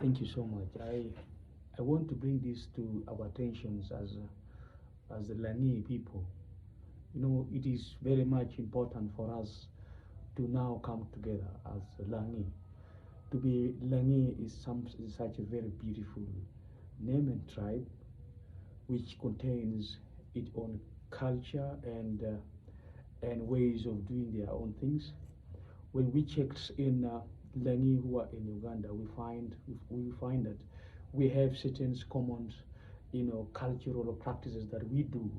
Thank you so much. I want to bring this to our attentions as the Langi people. You know, it is very much important for us to now come together as Langi. To be Langi is such a very beautiful name and tribe, which contains its own culture and ways of doing their own things. When we checked in Langi who are in Uganda, we find that we have certain common, cultural practices that we do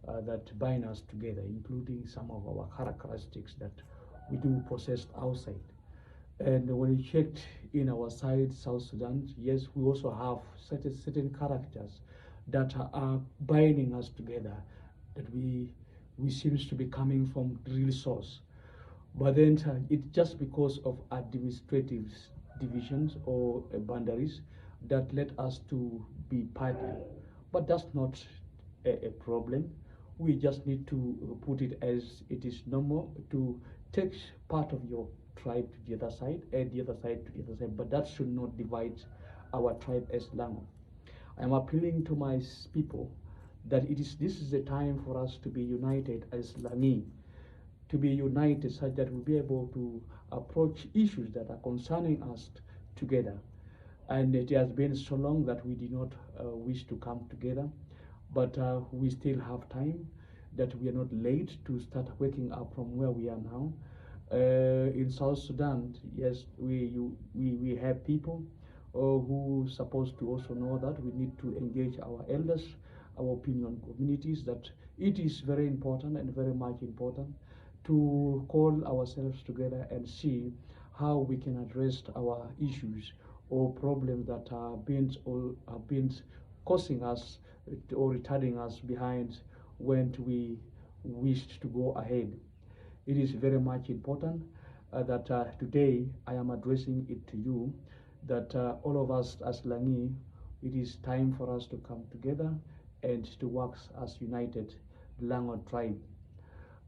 that bind us together, including some of our characteristics that we do possess outside. And when we checked in our side, South Sudan, yes, we also have certain characters that are binding us together, that we seems to be coming from real source. But then it's just because of administrative divisions or boundaries that led us to be partly. But that's not a problem. We just need to put it as it is normal to take part of your tribe to the other side and the other side to the other side, but that should not divide our tribe as Lango. I am appealing to my people that this is the time for us to be united as Langi, to be united such that we'll be able to approach issues that are concerning us together. And it has been so long that we did not wish to come together, but we still have time, that we are not late to start waking up from where we are now. In South Sudan, yes, we have people who are supposed to also know that we need to engage our elders, our opinion communities, that it is very important and very much important to call ourselves together and see how we can address our issues or problems that have been causing us or retarding us behind when we wished to go ahead. It is very much important that today I am addressing it to you, that all of us as Langi, it is time for us to come together and to work as united Lango tribe.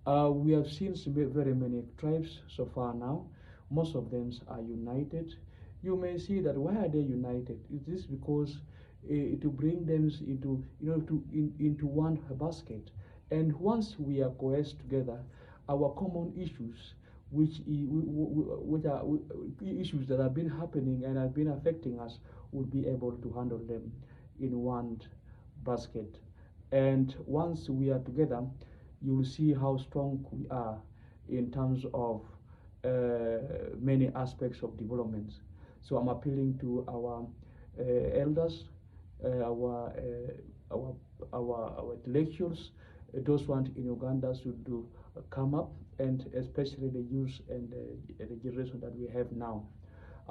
We have seen very many tribes so far now. Most of them are united. You may see that why are they united? It is because to bring them into one basket. And once we are coalesced together, our common issues, which are issues that have been happening and have been affecting us, will be able to handle them in one basket. And once we are together, you will see how strong we are in terms of many aspects of development. So I'm appealing to our elders, our, our intellectuals, those ones in Uganda should do come up, and especially the youth and the generation that we have now.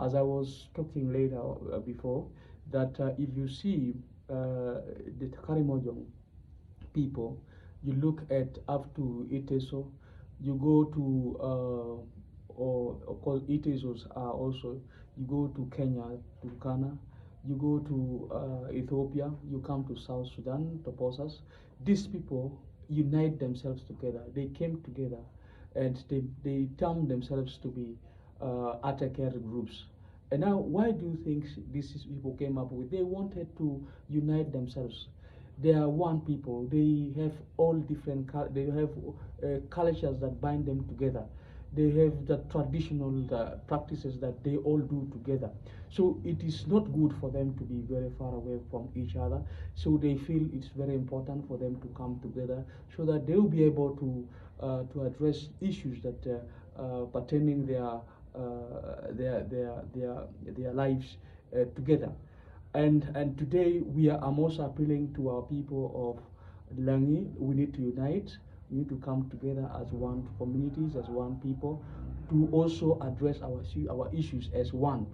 As I was talking later before, that if you see the Karimojong people, you look at up to Iteso, you go to, or of course Itesos are also, you go to Kenya, to Ghana, you go to Ethiopia, you come to South Sudan, to Posas. These people unite themselves together. They came together and they term themselves to be Atakere groups. And now, why do you think these people came up with? They wanted to unite themselves. They are one people. They have all different. They have cultures that bind them together. They have the traditional practices that they all do together. So it is not good for them to be very far away from each other. So they feel it's very important for them to come together so that they will be able to address issues that pertaining their lives together. And today I'm also appealing to our people of Langi. We need to unite. We need to come together as one communities, as one people, to also address our issues as one.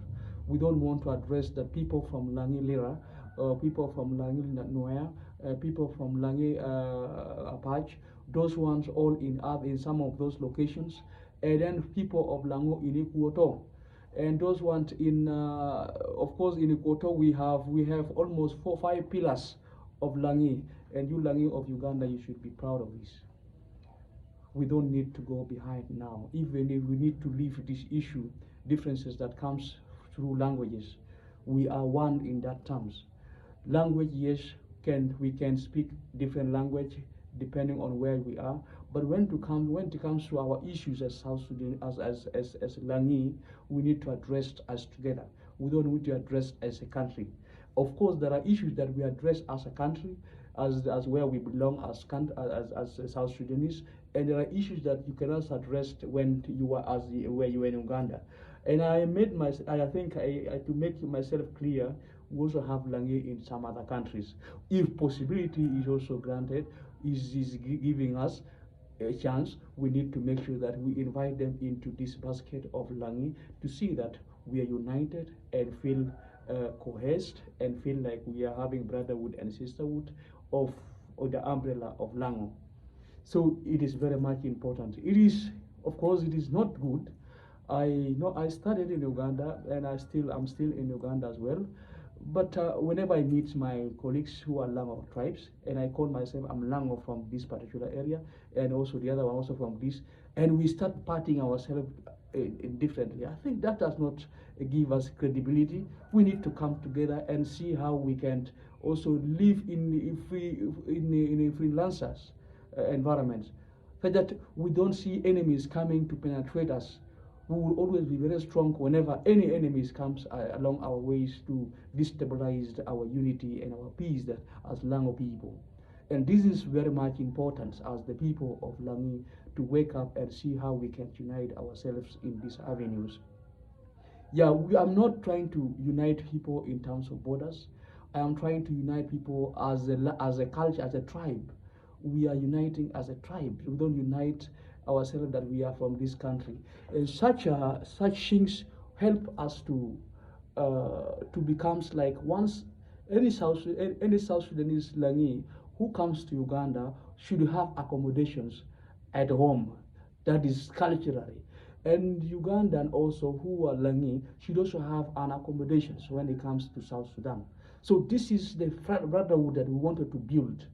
We don't want to address the people from Langi Lira, people from Langi Noya, people from Langi Apache, those ones all in some of those locations, and then people of Lango in Ikuoto. And those ones in, of course, in Ikoto we have almost 4-5 pillars of Langi, and you Langi of Uganda, you should be proud of this. We don't need to go behind now, even if we need to leave this issue, differences that comes through languages. we are one in that terms. Language, yes, we can speak different language depending on where we are. But when it comes to our issues as South Sudan, as Langi, we need to address as together. We don't need to address as a country. Of course, there are issues that we address as a country, as where we belong as South Sudanese, and there are issues that you cannot address when you are where you are in Uganda. And I think to make myself clear, we also have Lange in some other countries. If possibility is also granted, is giving us a chance, we need to make sure that we invite them into this basket of Lange to see that we are united and feel cohesed and feel like we are having brotherhood and sisterhood of the umbrella of Lango. So it is very much important. It is, of course, it is not good. I know I studied in Uganda, and I'm still in Uganda as well. But whenever I meet my colleagues who are Lango tribes, and I call myself I'm Lango from this particular area, and also the other one also from this, and we start patting ourselves differently. I think that does not give us credibility. We need to come together and see how we can also live in a freelancers environment, so that we don't see enemies coming to penetrate us. We will always be very strong whenever any enemies comes along our ways to destabilize our unity and our peace as Lango people. And this is very much important as the people of Langi to wake up and see how we can unite ourselves in these avenues. Yeah, I'm not trying to unite people in terms of borders. I am trying to unite people as a culture, as a tribe. We are uniting as a tribe. We don't unite ourselves that we are from this country. And such things help us to becomes like once any South Sudanese Langi who comes to Uganda should have accommodations at home. That is culturally. And Ugandan also who are Langi should also have an accommodations when it comes to South Sudan. So this is the brotherhood that we wanted to build.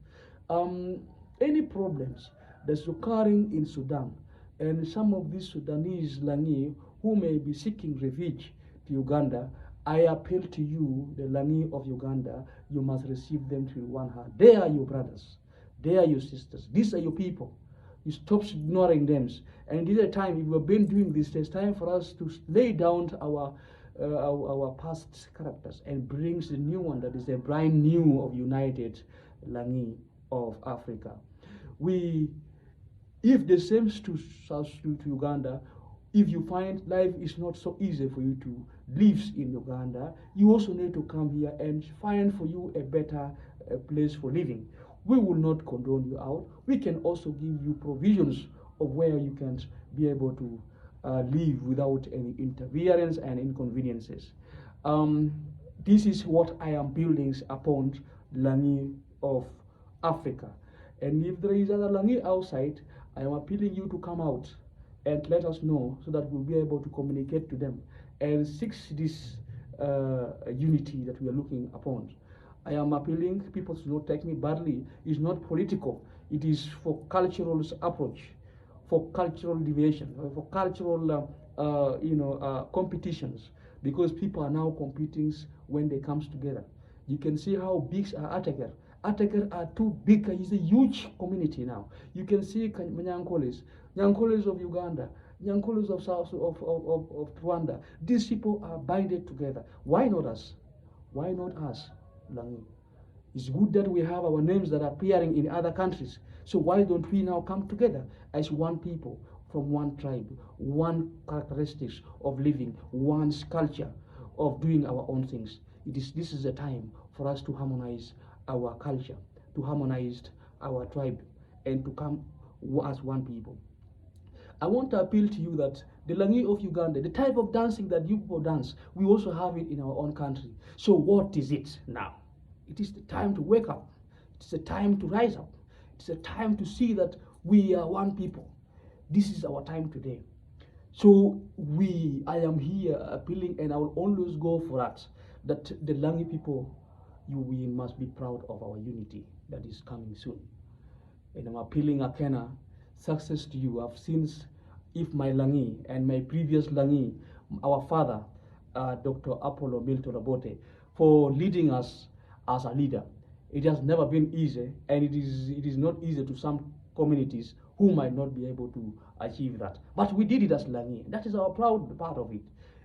Any problems that's occurring in Sudan, and some of these Sudanese Langi who may be seeking refuge to Uganda, I appeal to you, the Langi of Uganda, you must receive them to one heart. They are your brothers. They are your sisters. These are your people. You stop ignoring them. And this is a time, if we've been doing this, it's time for us to lay down our past characters and brings the new one that is a brand new of united Langi of Africa. If the same to Uganda, if you find life is not so easy for you to live in Uganda, you also need to come here and find for you a better place for living. We will not condone you out. We can also give you provisions of where you can be able to live without any interference and inconveniences. This is what I am building upon Langi of Africa. And if there is other Langi outside, I am appealing you to come out and let us know so that we'll be able to communicate to them and seek this unity that we are looking upon. I am appealing people to not take me badly. It's not political. It is for cultural approach, for cultural deviation, for cultural competitions, because people are now competing when they comes together. You can see how big are Ateker. Ateker are too big. It's a huge community now. You can see Nyankoles of Uganda, Nyankoles of Rwanda. These people are binded together. Why not us? Why not us, Langi? It's good that we have our names that are appearing in other countries. So why don't we now come together as one people from one tribe, one characteristics of living, one culture of doing our own things? This is a time for us to harmonize our culture, to harmonize our tribe, and to come as one people. I want to appeal to you that the Langi of Uganda, the type of dancing that you people dance, we also have it in our own country. So what is it now? It is the time to wake up. It's a time to rise up. It's a time to see that we are one people. This is our time today. So I am here appealing, and I will always go for that the Langi people, we must be proud of our unity that is coming soon. And I'm appealing Akena, success to you. I've seen if my Langi and my previous Langi, our father, Dr. Apollo Milton Obote, for leading us as a leader. It has never been easy, and it is not easy to some communities who might not be able to achieve that. But we did it as Langi. That is our proud part of it.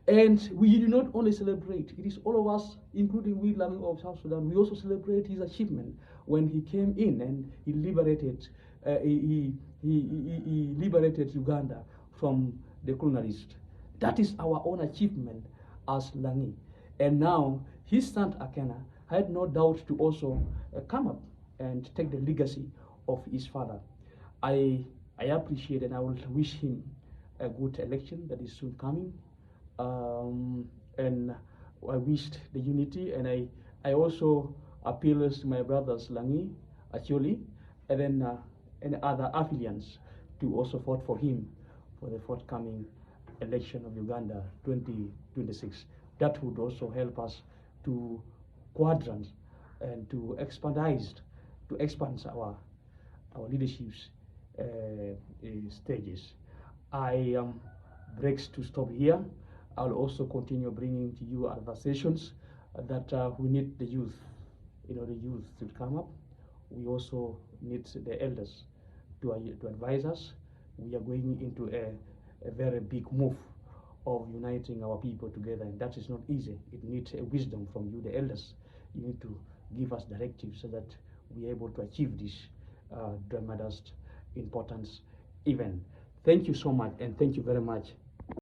And we do not only celebrate, it is all of us, including we Langi of South Sudan, we also celebrate his achievement when he came in and he liberated, he liberated Uganda from the colonialists. That is our own achievement as Langi. And now his son Akena had no doubt to also come up and take the legacy of his father. I appreciate and I will wish him a good election that is soon coming. And I wished the unity, and I also appeal to my brothers Langi, Acholi, and other affiliates to also vote for him for the forthcoming election of Uganda 2026. That would also help us to quadrant and to expand our leadership's stages. I breaks to stop here. I'll also continue bringing to you other sessions that we need the youth, the youth to come up. We also need the elders to advise us. We are going into a very big move of uniting our people together, and that is not easy. It needs a wisdom from you, the elders. You need to give us directives so that we are able to achieve this tremendous importance event. Thank you so much, and thank you very much.